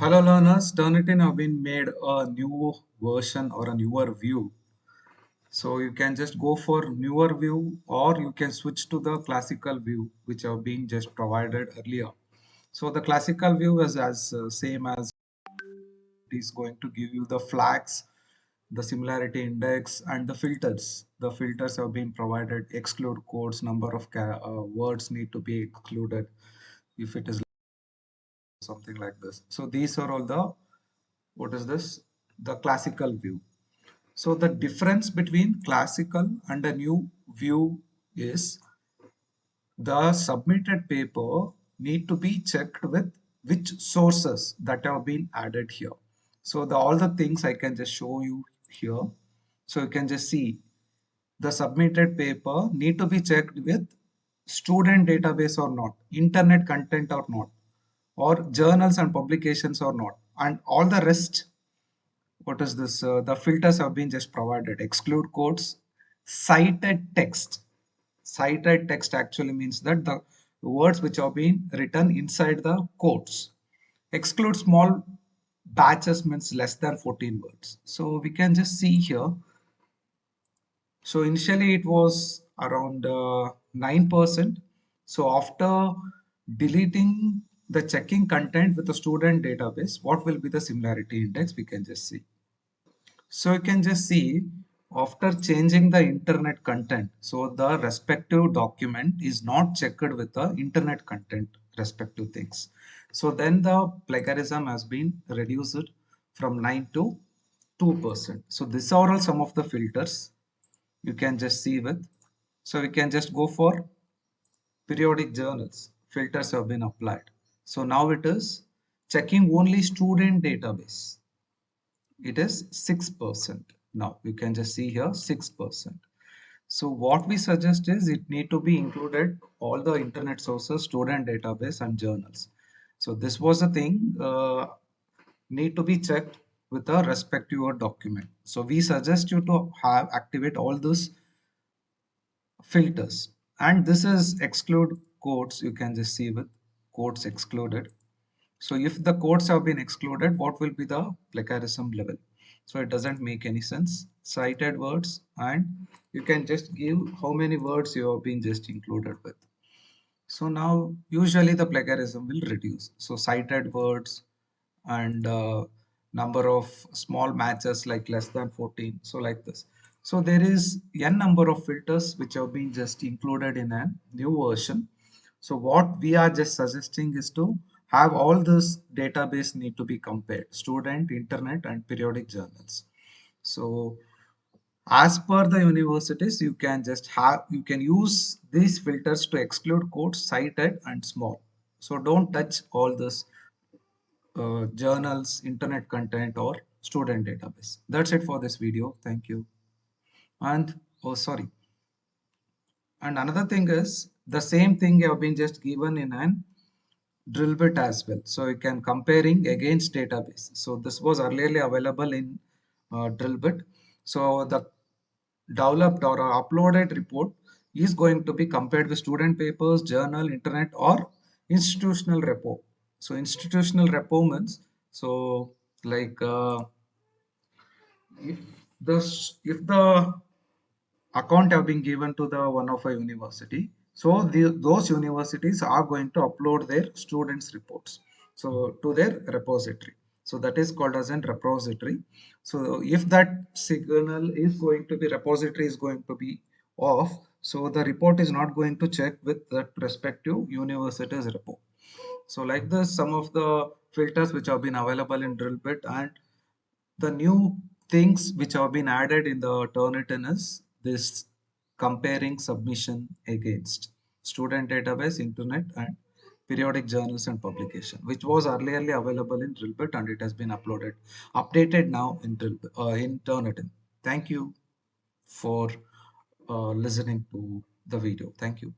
Hello learners, Turnitin have been made a new version or a newer view. So you can just go for newer view or you can switch to the classical view which have been just provided earlier. So the classical view is as same as it is going to give you the flags, the similarity index and the filters. The filters have been provided, exclude codes, number of words need to be excluded if it is something like this. So these are all the, what is this? The classical view. So the difference between classical and a new view is the submitted paper need to be checked with which sources that have been added here. So all the things I can just show you here. So you can just see the submitted paper need to be checked with student database or not, internet content or not, or journals and publications or not, and all the rest. What is this? The filters have been just provided. Exclude quotes, cited text. Cited text actually means that the words which have been written inside the quotes. Exclude small batches means less than 14 words. So we can just see here. So initially it was around 9%. So after deleting the checking content with the student database, what will be the similarity index? We can just see. So you can just see after changing the internet content, so the respective document is not checked with the internet content respective things. So then the plagiarism has been reduced from 9 to 2%. So these are all some of the filters you can just see with. So we can just go for periodic journals. Filters have been applied. So now it is checking only student database. It is 6%. Now you can just see here 6%. So what we suggest is it need to be included all the internet sources, student database and journals. So this was the thing need to be checked with a respective document. So we suggest you to have activate all those filters, and this is exclude quotes. You can just see with quotes excluded. So if the quotes have been excluded, what will be the plagiarism level? So it doesn't make any sense. Cited words, and you can just give how many words you have been just included with. So now usually the plagiarism will reduce. So cited words and number of small matches like less than 14. So like this. So there is n number of filters which have been just included in a new version. So what we are just suggesting is to have all this database need to be compared, student, internet and periodic journals. So as per the universities, you can use these filters to exclude quotes, cited and small. So don't touch all this journals, internet content or student database. That's it for this video. Thank you. And oh sorry. And another thing is the same thing have been just given in an drill bit as well. So you can comparing against database. So this was earlier available in drill bit. So the developed or uploaded report is going to be compared with student papers, journal, internet or institutional repo. So institutional repo means, so like if if the account have been given to the one of a university, so those universities are going to upload their students reports so to their repository. So that is called as an repository. So if that signal is going to be, repository is going to be off, so the report is not going to check with that respective university's repo. So like this, some of the filters which have been available in drillbit, and the new things which have been added in the Turnitin is this comparing submission against student database, internet and periodic journals and publication, which was earlier available in Drillbit and it has been updated now in in Turnitin. Thank you for listening to the video. Thank you.